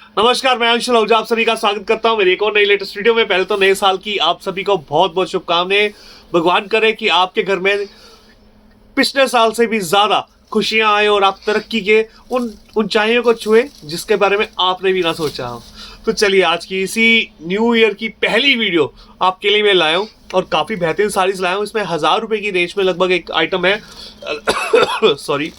नमस्कार, मैं अंशुल आहूजा आप सभी का स्वागत करता हूं मेरी एक और नई लेटेस्ट वीडियो में। पहले तो नए साल की आप सभी को बहुत बहुत शुभकामनाएं। भगवान करे कि आपके घर में पिछले साल से भी ज्यादा खुशियां आए और आप तरक्की के उन ऊंचाइयों को छुए जिसके बारे में आपने भी ना सोचा हो। तो चलिए, आज की इसी न्यू ईयर की पहली वीडियो आपके लिए मैं लाया हूं और काफी बेहतरीन साड़ीज लाया हूं। इसमें 1000 रुपए की रेंज में लगभग एक आइटम है सॉरी,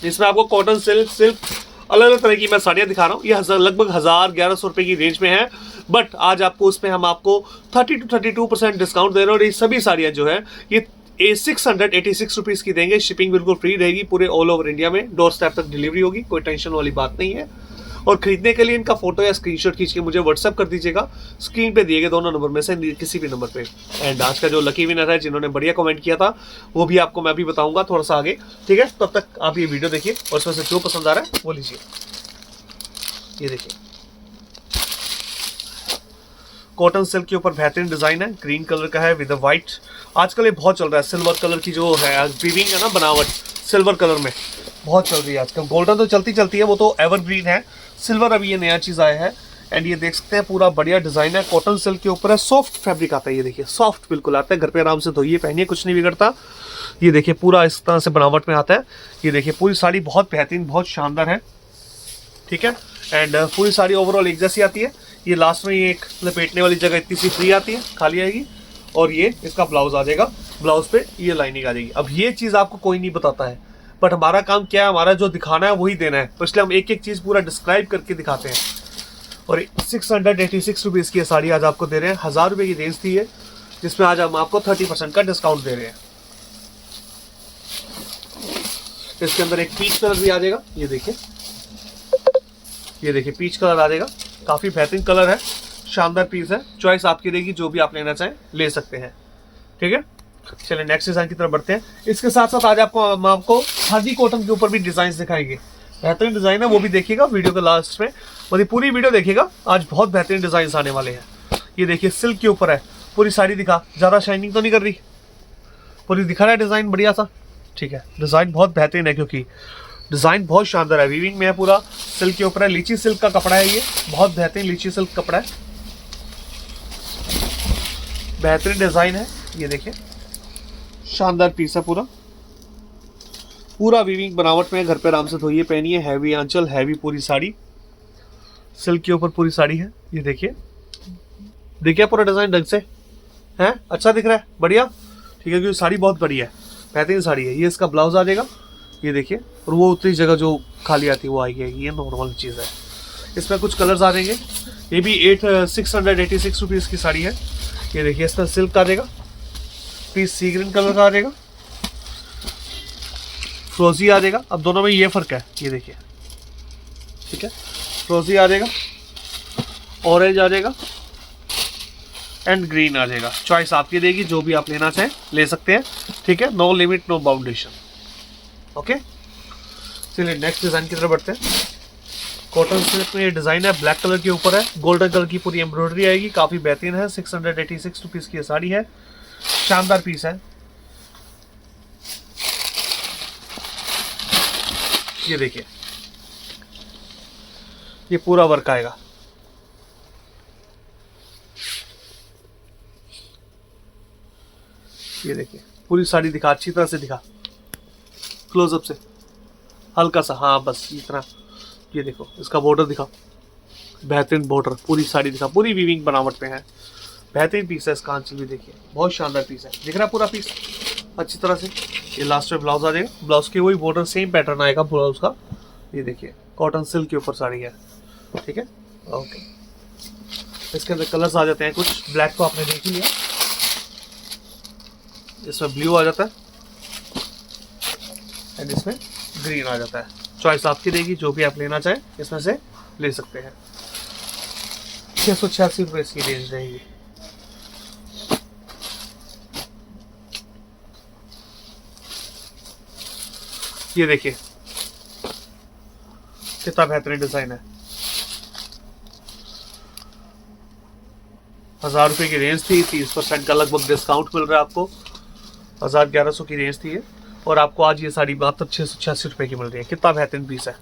इसमें आपको कॉटन सिल्क अलग अलग तरह की मैं साड़ियाँ दिखा रहा हूँ। ये लगभग 1000-1100 रुपए की रेंज में है, बट आज आपको उसमें हम आपको 30-32% डिस्काउंट दे रहे हैं। और ये सभी साड़ियाँ जो है ये 686 रुपीज़ की देंगे। शिपिंग बिल्कुल फ्री रहेगी, पूरे ऑल ओवर इंडिया में डोर स्टेप तक डिलीवरी होगी, कोई टेंशन वाली बात नहीं है। और खरीदने के लिए इनका फोटो या स्क्रीनशॉट खींच के मुझे व्हाट्सएप कर दीजिएगा, स्क्रीन पे दिए गए दोनों नंबर में से किसी भी नंबर पे। एंड आज का जो लकी विनर है जिन्होंने बढ़िया कमेंट किया था वो भी आपको मैं भी बताऊंगा थोड़ा सा आगे, ठीक है। तब तक आप ये वीडियो देखिए और उसमें से जो पसंद आ रहा है वो लीजिए। ये देखिए, कॉटन सिल्क के ऊपर बेहतरीन डिजाइन है, ग्रीन कलर का है विद व्हाइट। आजकल ये बहुत चल रहा है, सिल्वर कलर की जो है वीविंग है ना, बनावट सिल्वर कलर में बहुत चल रही है आजकल। गोल्डन तो चलती है, वो तो एवरग्रीन है। सिल्वर अभी ये नया चीज आया है। एंड ये देख सकते हैं पूरा बढ़िया डिजाइन है, कॉटन सिल्क के ऊपर है, सॉफ्ट फैब्रिक आता है। ये देखिए सॉफ्ट बिल्कुल आता है, घर पे आराम से धोइए पहनिए, कुछ नहीं बिगड़ता। ये देखिए पूरा इस तरह से बनावट में आता है। ये देखिए पूरी साड़ी बहुत बेहतरीन, बहुत शानदार है, ठीक है। एंड पूरी साड़ी ओवरऑल एक जैसी आती है। ये लास्ट में ये एक लपेटने वाली जगह इतनी सी फ्री आती है, खाली आएगी। और ये इसका ब्लाउज आ जाएगा, ब्लाउज पे ये लाइनिंग आ जाएगी। अब ये चीज़ आपको कोई नहीं बताता है, बट हमारा काम क्या है, हमारा जो दिखाना है वही देना है, तो इसलिए हम एक एक चीज़ पूरा डिस्क्राइब करके दिखाते हैं। और 686 रुपीज़ की साड़ी आज आपको दे रहे हैं। 1000 रुपये की रेंज थी ये, जिसमें आज हम आपको 30% का डिस्काउंट दे रहे हैं। इसके अंदर एक पीच कलर भी आ जाएगा। ये देखिए, ये देखिए पीच कलर आ जाएगा, काफ़ी बेहतरीन कलर है, शानदार पीस है। चॉइस आपकी रहेगी, जो भी आप लेना चाहें ले सकते हैं, ठीक है। चलिए नेक्स्ट डिजाइन की तरफ बढ़ते हैं। इसके साथ साथ आज हम आपको खादी कॉटन के ऊपर भी डिजाइन दिखाएंगे। बेहतरीन डिजाइन है, वो भी देखिएगा वीडियो के लास्ट में, मतलब पूरी वीडियो देखिएगा। आज बहुत बेहतरीन डिजाइन आने वाले हैं। ये देखिए सिल्क के ऊपर है, पूरी साड़ी दिखा, ज़्यादा शाइनिंग तो नहीं कर रही, पूरी दिखा रहा है डिज़ाइन बढ़िया सा, ठीक है। डिज़ाइन बहुत बेहतरीन है क्योंकि डिज़ाइन बहुत शानदार है, वीविंग में है, पूरा सिल्क के ऊपर है। लीची सिल्क का कपड़ा है, ये बहुत बेहतरीन लीची सिल्क कपड़ा है, बेहतरीन डिज़ाइन है। ये देखिए शानदार पीस है, पूरा पूरा वीविंग बनावट में, घर पे आराम से धोइए पहनिए। हैवी आंचल, हैवी पूरी साड़ी, सिल्क के ऊपर पूरी साड़ी है। ये देखिए, देखिए पूरा डिज़ाइन ढंग से है, अच्छा दिख रहा है, बढ़िया, ठीक है, क्योंकि साड़ी बहुत बढ़िया है, बेहतरीन साड़ी है। ये इसका ब्लाउज आ जाएगा, ये देखिए। और वो उतनी जगह जो खाली आती है वो आएगी, ये नॉर्मल चीज़ है। इसमें कुछ कलर्स आ जाएंगे। ये भी 686 रुपीज़ की साड़ी है। ये देखिए इसमें सिल्क आ जाएगा, पीस सी ग्रीन कलर का आ जाएगा, फ्रोजी आ जाएगा। अब दोनों में ये फ़र्क है, ये देखिए, ठीक है। फ्रोजी आ जाएगा, ऑरेंज आ जाएगा एंड ग्रीन आ जाएगा। चॉइस आपकी रहेगी, जो भी आप लेना चाहें ले सकते हैं, ठीक है। नो लिमिट, नो बाउंडेशन, ओके। चलिए नेक्स्ट डिज़ाइन की तरफ बढ़ते हैं। कॉटन सिल्क में ये डिज़ाइन है, ब्लैक कलर के ऊपर है, गोल्डन कलर की पूरी एम्ब्रॉयडरी आएगी, काफ़ी बेहतरीन है। 686 रुपीज़ की ये साड़ी है, शानदार पीस है। ये देखिए, ये पूरा वर्क आएगा, ये देखिए पूरी साड़ी दिखा, अच्छी तरह से दिखा, क्लोजअप से हल्का सा, हाँ बस इतना। ये देखो इसका बॉर्डर दिखा, बेहतरीन बॉर्डर, पूरी साड़ी दिखा, पूरी वीविंग बनावट में है, बेहतरीन पीस है। इसका आंचल भी देखिए, बहुत शानदार पीस है, दिख रहा है पूरा पीस अच्छी तरह से। ये लास्ट में ब्लाउज आ जाएगा, ब्लाउज के वही बॉर्डर, सेम पैटर्न आएगा ब्लाउज का। ये देखिए कॉटन सिल्क के ऊपर साड़ी है, ठीक है, ओके। इसके अंदर कलर्स आ जाते हैं कुछ, ब्लैक तो आपने देख ही लिया, इसमें ब्लू आ जाता है एंड इसमें ग्रीन आ जाता है। चॉइस आपकी रहेगी, जो भी आप लेना चाहें इसमें से ले सकते हैं। 686 रुपये इसकी रेंज रहेगी। ये देखिए कितना बेहतरीन डिजाइन है। 1000 रुपये की रेंज थी, 30% का लगभग डिस्काउंट मिल रहा है आपको। 1100 की रेंज थी ये, और आपको आज ये साड़ी मात्र 686 रुपये की मिल रही है। कितना बेहतरीन पीस है,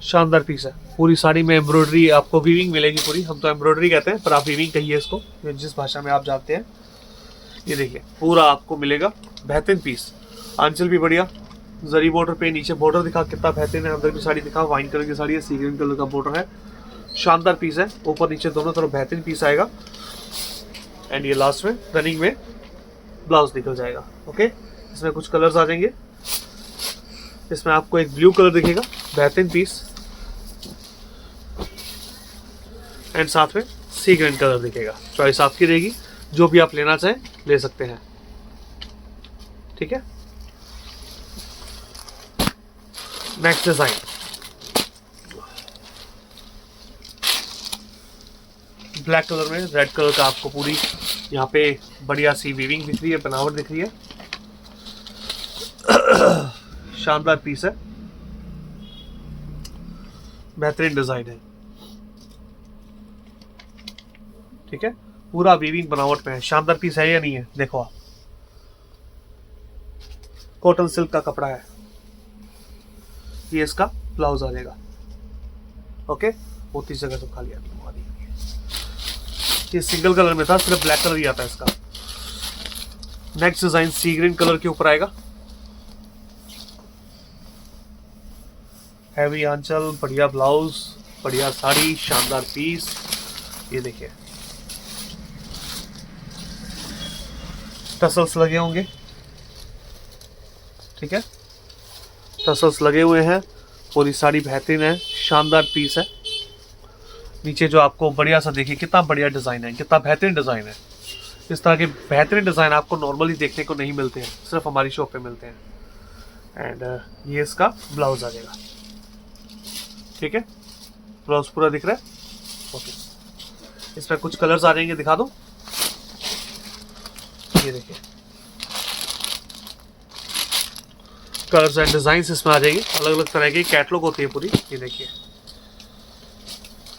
शानदार पीस है। पूरी साड़ी में एम्ब्रॉयडरी आपको वीविंग मिलेगी पूरी, हम तो एम्ब्रॉयडरी कहते हैं पर आप वीविंग कहिए इसको, जिस भाषा में आप जानते हैं। ये देखिए पूरा आपको मिलेगा बेहतरीन पीस। आंचल भी बढ़िया, जरी बॉर्डर पे, नीचे बॉर्डर दिखा कितना बेहतरीन है। अंदर की साड़ी दिखा, वाइन कलर की साड़ी है, सी ग्रीन कलर का बॉर्डर है, शानदार पीस है। ऊपर नीचे दोनों तरफ बेहतरीन पीस आएगा। एंड ये लास्ट में रनिंग में ब्लाउज निकल जाएगा। ओके, इसमें कुछ कलर्स आ जाएंगे। इसमें आपको एक ब्लू कलर दिखेगा, बेहतरीन पीस, एंड साथ में सी ग्रीन कलर दिखेगा। चॉइस आपकी रहेगी, जो भी आप लेना चाहें ले सकते हैं। ठीक है, नेक्स्ट डिजाइन ब्लैक कलर में रेड कलर का आपको पूरी यहाँ पे बढ़िया सी वीविंग दिख रही है, बनावट दिख रही है। शानदार पीस है, बेहतरीन डिजाइन है। ठीक है, पूरा वीविंग बनावट में है। शानदार पीस है या नहीं है, देखो आप, कॉटन सिल्क का कपड़ा है। ये इसका ब्लाउज आ जाएगा। ओके, बहुत ही जगह तो खाली आती है। ये सिंगल कलर में था, सिर्फ ब्लैक कलर ही आता है इसका। नेक्स्ट डिजाइन सी ग्रीन कलर के ऊपर आएगा। हैवी आंचल, बढ़िया ब्लाउज, बढ़िया साड़ी, शानदार पीस। ये देखिए टसल्स लगे होंगे। ठीक है, टसल्स लगे हुए हैं। पूरी साड़ी बेहतरीन है, शानदार पीस है। नीचे जो आपको बढ़िया सा देखिए, कितना बढ़िया डिजाइन है, कितना बेहतरीन डिजाइन है। इस तरह के बेहतरीन डिजाइन आपको नॉर्मली देखने को नहीं मिलते हैं, सिर्फ हमारी शॉप पे मिलते हैं। एंड ये इसका ब्लाउज आ जाएगा। ठीक है, ब्लाउज पूरा दिख रहा है। ओके, इसमें कुछ कलर्स आ जाएंगे, दिखा दो। ये देखिए कलर्स एंड डिजाइन्स इसमें आ जाएंगे। अलग अलग तरह की कैटलॉग होती है पूरी। ये देखिए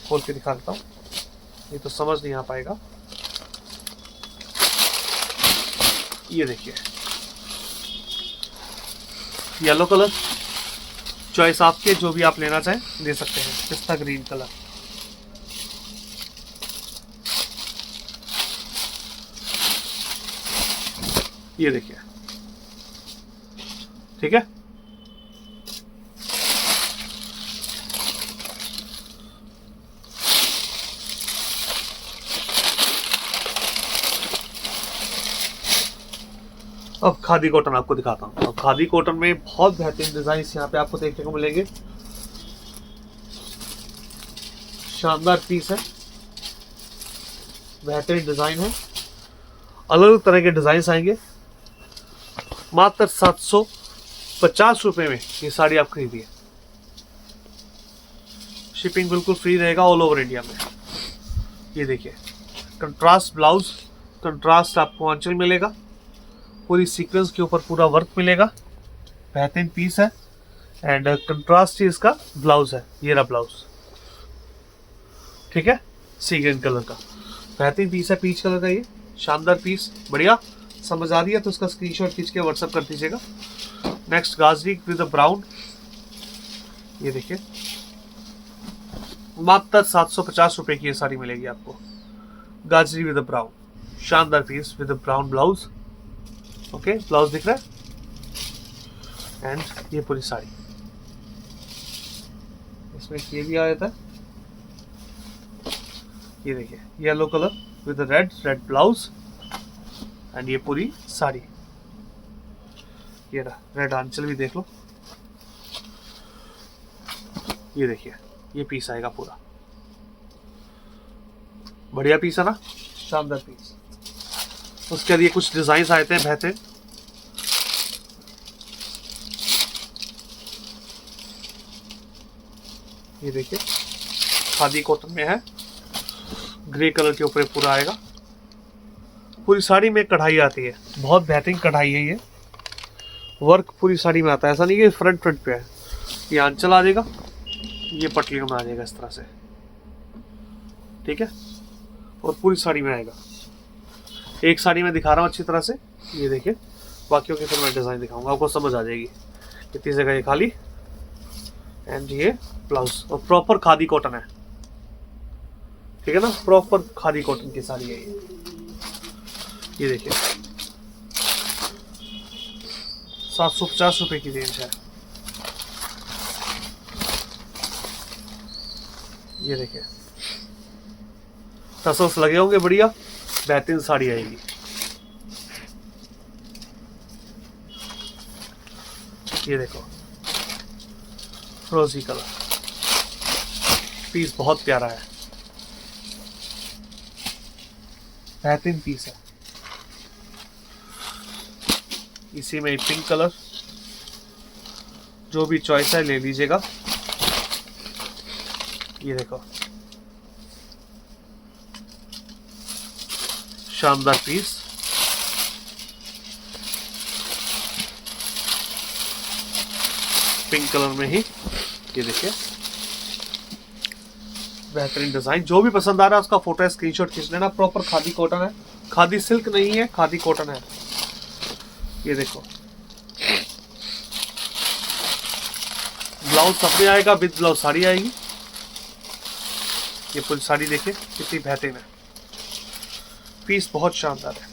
खोल के दिखा देता हूँ, ये तो समझ नहीं आ पाएगा। ये देखिए येलो कलर, चॉइस आपके, जो भी आप लेना चाहें ले सकते हैं। पिस्ता ग्रीन कलर, ये देखिए। ठीक है, अब खादी कॉटन आपको दिखाता हूँ। अब खादी कॉटन में बहुत बेहतरीन डिजाइन यहाँ पे आपको देखने को मिलेंगे। शानदार पीस है, बेहतरीन डिजाइन है। अलग अलग तरह के डिजाइन आएंगे। मात्र 750 रुपए में ये साड़ी आप खरीदिए। शिपिंग बिल्कुल फ्री रहेगा ऑल ओवर इंडिया में। ये देखिए कंट्रास्ट ब्लाउज, कंट्रास्ट आपको आंचल मिलेगा, पूरी सीक्वेंस के ऊपर पूरा वर्क मिलेगा, बेहतरीन पीस है। एंड कंट्रास्ट ही इसका ब्लाउज है, ये रहा ब्लाउज। ठीक है, सी ग्रीन कलर का बेहतरीन पीस है, पीच कलर का ये शानदार पीस। बढ़िया समझ आ रही है तो उसका स्क्रीनशॉट खींच के व्हाट्सएप कर दीजिएगा। नेक्स्ट गाजरी विद ब्राउन, ये देखिए मात्र 750 रुपए की ये साड़ी मिलेगी आपको। गाजरी विद ब्राउन, शानदार peace with brown blouse. Okay, blouse दिख रहा है। एंड ये पूरी साड़ी, इसमें ये भी आ जाता है। ये देखिए yellow colour with red blouse. And ये पूरी साड़ी, ये रहा रेड आंचल भी देख लो। ये देखिए ये पीस आएगा पूरा, बढ़िया पीस है ना, शानदार पीस। उसके बाद ये कुछ डिजाइन आए थे बेहतरीन। ये देखिए खादी कॉटन में है, ग्रे कलर के ऊपर पूरा आएगा। पूरी साड़ी में कढ़ाई आती है, बहुत बेहतरीन कढ़ाई है। ये वर्क पूरी साड़ी में आता है, ऐसा नहीं कि फ्रंट पे है। ये आंचल आ जाएगा, ये पटलियों में आ जाएगा इस तरह से। ठीक है, और पूरी साड़ी में आएगा। एक साड़ी में दिखा रहा हूँ अच्छी तरह से, ये देखिए। बाकियों के फिर मैं डिज़ाइन दिखाऊंगा, आपको समझ आ जाएगी। कितनी जगह ये खाली, एंड ये ब्लाउज, और प्रॉपर खादी कॉटन है, ठीक है ना, प्रॉपर खादी कॉटन की साड़ी है ये देखिए 750 रुपए की रेंज है। ये देखिए टसल्स लगे होंगे, बढ़िया बेहतरीन साड़ी आएगी। ये देखो फ्रोजी कलर, पीस बहुत प्यारा है, बेहतरीन पीस है। इसी में पिंक कलर, जो भी चॉइस है ले लीजिएगा। ये देखो शानदार पीस, पिंक कलर में ही, ये देखिए बेहतरीन डिजाइन। जो भी पसंद आ रहा है उसका फोटो स्क्रीनशॉट खींच लेना। प्रॉपर खादी कॉटन है, खादी सिल्क नहीं है, खादी कॉटन है। ये देखो ब्लाउज सबने आएगा, विद ब्लाउज साड़ी आएगी। ये पूरी साड़ी देखिए कितनी बेहतरीन है, पीस बहुत शानदार है,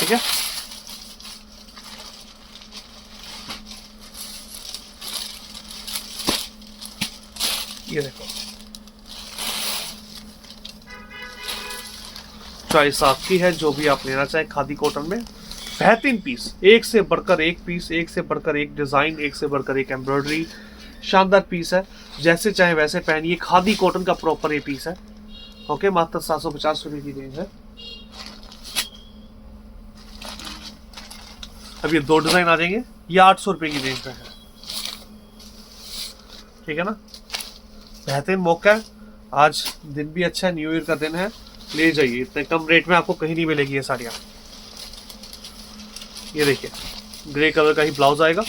ठीक है। ये देखो चॉइस आपकी है, जो भी आप लेना चाहें। खादी कॉटन में बेहतरीन पीस, एक से बढ़कर एक पीस, एक से बढ़कर एक डिजाइन, एक से बढ़कर एक एम्ब्रॉयडरी, शानदार पीस है। जैसे चाहे वैसे पहनिए, खादी कॉटन का प्रॉपर ये पीस है। ओके, मात्र 750 रुपए की रेंज है। अब ये दो डिजाइन आ जाएंगे, ये 800 रुपए की रेंज में है, ठीक है ना। बेहतरीन मौका है, आज दिन भी अच्छा है, न्यू ईयर का दिन है, ले जाइए। इतने कम रेट में आपको कहीं नहीं मिलेगी ये साड़ियाँ। ये देखिए ग्रे कलर का ही ब्लाउज आएगा।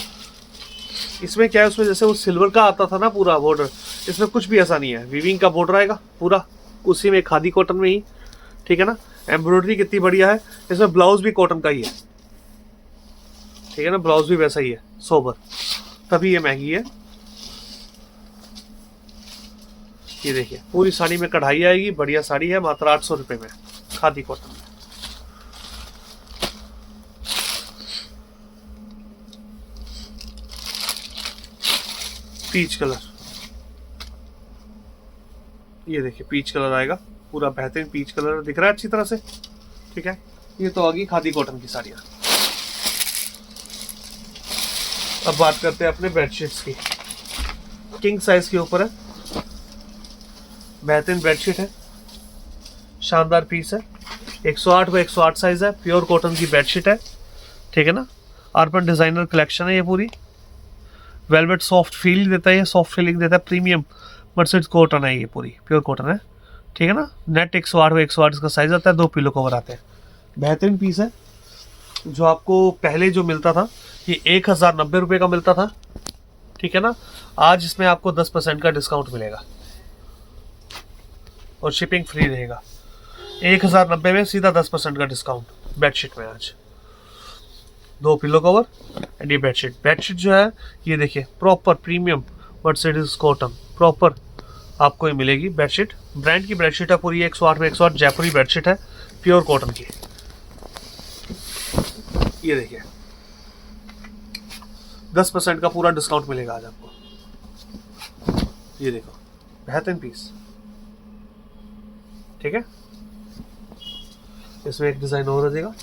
इसमें क्या है, उसमें जैसे वो सिल्वर का आता था ना पूरा बॉर्डर, इसमें कुछ भी ऐसा नहीं है। वीविंग का बॉर्डर आएगा पूरा उसी में, खादी कॉटन में ही, ठीक है ना। एम्ब्रॉयडरी कितनी बढ़िया है, इसमें ब्लाउज भी कॉटन का ही है, ठीक है ना। ब्लाउज भी वैसा ही है सोबर, तभी ये महंगी है। ये देखिए पूरी साड़ी में कढ़ाई आएगी, बढ़िया साड़ी है, मात्र 800 रुपए में, खादी कॉटन में। पीच कलर, ये देखिए पीच कलर आएगा, पूरा बेहतरीन पीच कलर दिख रहा है अच्छी तरह से, ठीक है। ये तो आ गई खादी कॉटन की साड़ियाँ। अब बात करते हैं अपने बेडशीट्स की। किंग साइज के ऊपर है, बेहतरीन बेडशीट है, शानदार पीस है। 108 बाय 108 साइज है, प्योर कॉटन की बेडशीट है, ठीक है ना। अर्बन डिजाइनर कलेक्शन है ये पूरी। वेलवेट सॉफ्ट फील देता है, ये सॉफ्ट फीलिंग देता है, प्रीमियम मर्सिडीज कॉटन है, ये पूरी प्योर कॉटन है, ठीक है ना। नेट 108 बाय 108 इसका साइज आता है, 2 पिलो कवर आते हैं। बेहतरीन पीस है। जो आपको पहले जो मिलता था ये 1090 रुपये का मिलता था, ठीक है ना। आज इसमें आपको 10% का डिस्काउंट मिलेगा और शिपिंग फ्री रहेगा। 1090 में सीधा 10% का डिस्काउंट बेडशीट में आज। 2 पिलो कवर एंड ये बेडशीट। बेडशीट जो है ये देखिए proper premium Mercedes cotton proper आपको ये मिलेगी बेडशीट। ब्रांड की बेडशीट है पूरी, 108 में 108 जयपुरी बेडशीट है, प्योर कॉटन की। ये देखिए 10% का पूरा डिस्काउंट मिलेगा आज आपको। ये देखो बेहतरीन पीस, ठीक है। इसमें एक डिजाइन और आ जाएगा,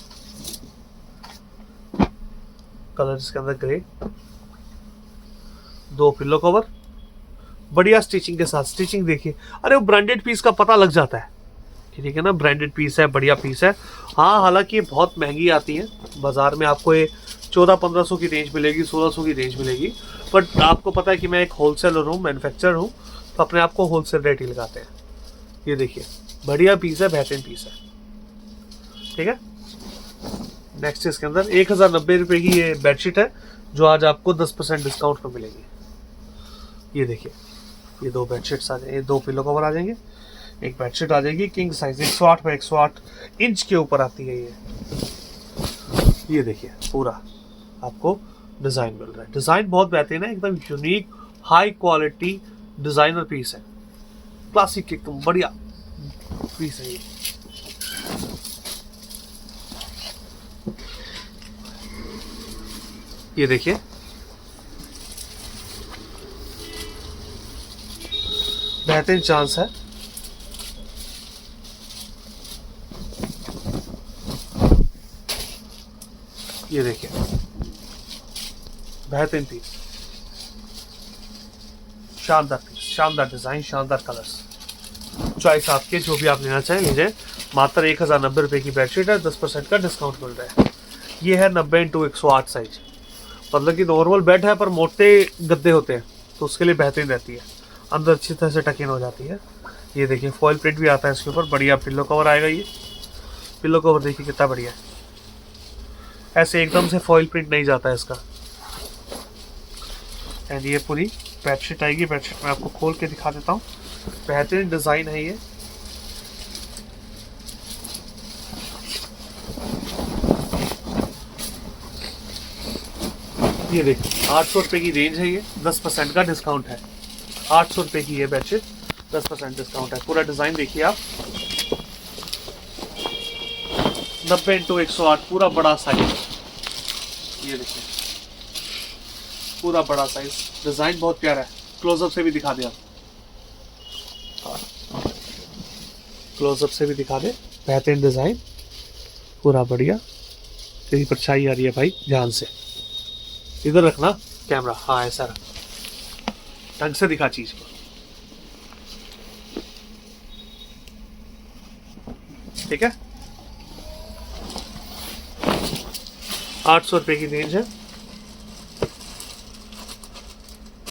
कलर इसके अंदर ग्रे, 2 पिलो कवर, बढ़िया स्टिचिंग के साथ। स्टिचिंग देखिए, अरे वो ब्रांडेड पीस का पता लग जाता है, ठीक है ना। ब्रांडेड पीस है, बढ़िया पीस है। हाँ हालांकि ये बहुत महंगी आती है बाजार में, आपको ये 1400-1500 की रेंज मिलेगी, 1600 की रेंज मिलेगी। बट आपको पता है कि मैं एक होलसेलर हूँ, मैन्युफैक्चरर हूँ, तो अपने आप को होलसेल रेट ही लगाते हैं। ये देखिए बढ़िया पीस है, बेहतरीन पीस है, ठीक है। नेक्स्ट इसके अंदर 1090 रुपये की ये बेडशीट है, जो आज आपको 10% डिस्काउंट पर मिलेगी। ये देखिए ये 2 बेडशीट्स आ जाएंगे, 2 पिलो कवर आ जाएंगे, एक बेडशीट आ जाएगी किंग साइज 108 बाय 108 इंच के ऊपर आती है ये। ये देखिए पूरा आपको डिज़ाइन मिल रहा है। डिज़ाइन बहुत बेहतरीन है, एकदम unique high quality designer piece है, क्लासिक एकदम बढ़िया पीस है ये देखिए बेहतरीन चांस है। ये देखिए बेहतरीन पीस, शानदार पीस, शानदार डिजाइन, शानदार कलर्स। चॉइस आपके, जो भी आप लेना चाहें लीजिए। मात्र 1090 रुपये की बेडशीट है, 10% का डिस्काउंट मिल रहा है। ये है 90x108 साइज, मतलब कि नॉर्मल बेड है पर मोटे गद्दे होते हैं तो उसके लिए बेहतरीन रहती है, अंदर अच्छी तरह से टक इन हो जाती है। ये देखिए फॉइल प्रिंट भी आता है इसके ऊपर, बढ़िया पिल्लो कवर आएगा। ये पिल्लो कवर देखिए कितना बढ़िया है, ऐसे एकदम से फॉइल प्रिंट नहीं जाता है इसका। एंड ये पूरी बेडशीट आएगी। बेडशीट मैं आपको खोल के दिखा देता हूँ, बेहतरीन डिज़ाइन है ये। ये देखिए 800 रुपये की रेंज है, ये 10% का डिस्काउंट है। 800 रुपये की ये बेडशीट, 10% डिस्काउंट है। पूरा डिज़ाइन देखिए आप, 90x108 पूरा बड़ा साइज। ये देखिए पूरा बड़ा साइज, डिज़ाइन बहुत प्यारा है। क्लोजअप से भी दिखा दे, आप क्लोजअप से भी दिखा दे, बेहतरीन डिज़ाइन पूरा बढ़िया। तेरी परछाई आ रही है भाई, ध्यान से इधर रखना कैमरा, हाँ ऐसा रख, ढंग से दिखा चीज को। ठीक है, 800 रुपये की रेंज है।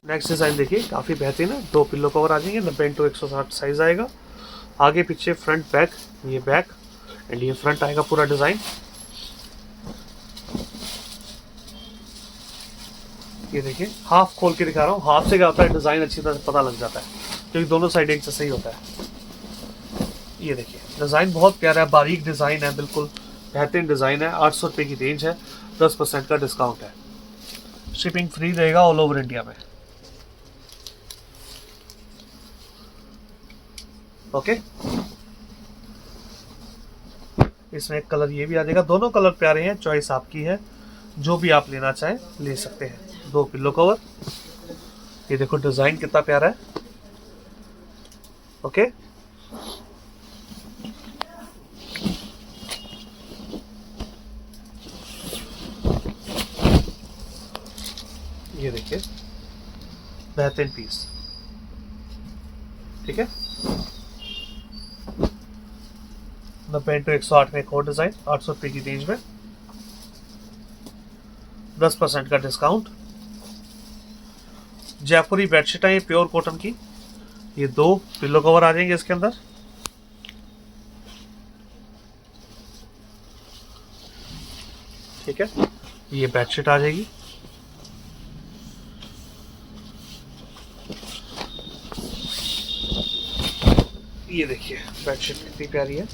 नेक्स्ट डिजाइन देखिए, काफी बेहतरीन है। 2 पिल्लो कवर आ जाएंगे, 90x108 साइज आएगा। आगे पीछे फ्रंट बैक, ये बैक एंड ये फ्रंट आएगा पूरा डिजाइन। ये देखिए हाफ खोल के दिखा रहा हूँ, हाफ से क्या होता है डिजाइन अच्छी तरह से पता लग जाता है क्योंकि दोनों साइड एक जैसा ही होता है। ये देखिए डिजाइन बहुत प्यारा है, बारीक डिजाइन है, बिल्कुल बेहतरीन डिजाइन है। 800 रुपये की रेंज है, 10% का डिस्काउंट है। शिपिंग फ्री रहेगा ऑल ओवर इंडिया में। ओके, इसमें एक कलर ये भी आ जाएगा। दोनों कलर प्यारे हैं, चॉइस आपकी है, जो भी आप लेना चाहें ले सकते हैं। 2 पिल्लो कवर, ये देखो डिजाइन कितना प्यारा है। ओके, ये देखिए बेहतरीन पीस। ठीक है, 90x108 में एक और डिजाइन, 800 रुपये की रेंज में, 10% का डिस्काउंट। जयपुरी बेडशीट है ये, प्योर कॉटन की। ये 2 पिल्लो कवर आ जाएंगे इसके अंदर। ठीक है, ये बेडशीट आ जाएगी। ये देखिए बेडशीट कितनी प्यारी है,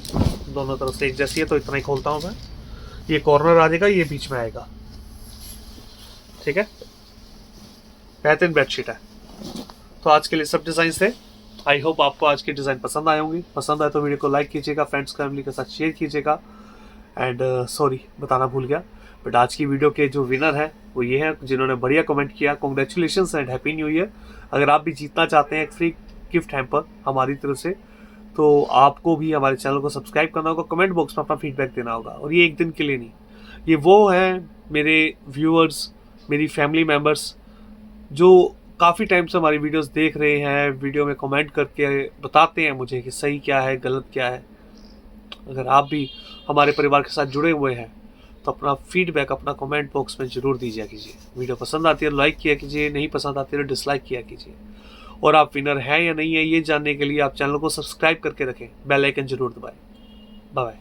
दोनों तरफ से एक जैसी है, तो इतना ही खोलता हूं मैं। ये कॉर्नर आ जाएगा, ये बीच में आएगा। ठीक है, बेहतरीन बेडशीट है। तो आज के लिए सब डिजाइन थे। आई होप आपको आज के डिज़ाइन पसंद आए होंगे। पसंद आए तो वीडियो को लाइक कीजिएगा, फ्रेंड्स फैमिली के साथ शेयर कीजिएगा। एंड सॉरी बताना भूल गया, बट आज की वीडियो के जो विनर हैं वो ये हैं जिन्होंने बढ़िया कमेंट किया। Congratulations and happy new year. अगर आप भी जीतना चाहते हैं एक फ्री गिफ्ट हैम्पर हमारी तरफ से, तो आपको भी हमारे चैनल को सब्सक्राइब करना होगा, कमेंट बॉक्स में अपना फीडबैक देना होगा। और ये एक दिन के लिए नहीं, ये वो हैं मेरे व्यूअर्स, मेरी फैमिली मेम्बर्स जो काफ़ी टाइम से हमारी वीडियोस देख रहे हैं, वीडियो में कमेंट करके बताते हैं मुझे कि सही क्या है गलत क्या है। अगर आप भी हमारे परिवार के साथ जुड़े हुए हैं तो अपना फीडबैक अपना कमेंट बॉक्स में ज़रूर दीजिए कीजिए। वीडियो पसंद आती है लाइक किया कीजिए, नहीं पसंद आती है तो डिसलाइक किया कीजिए। और आप विनर हैं या नहीं है ये जानने के लिए आप चैनल को सब्सक्राइब करके रखें, बेल आइकन जरूर दबाएं। Bye bye.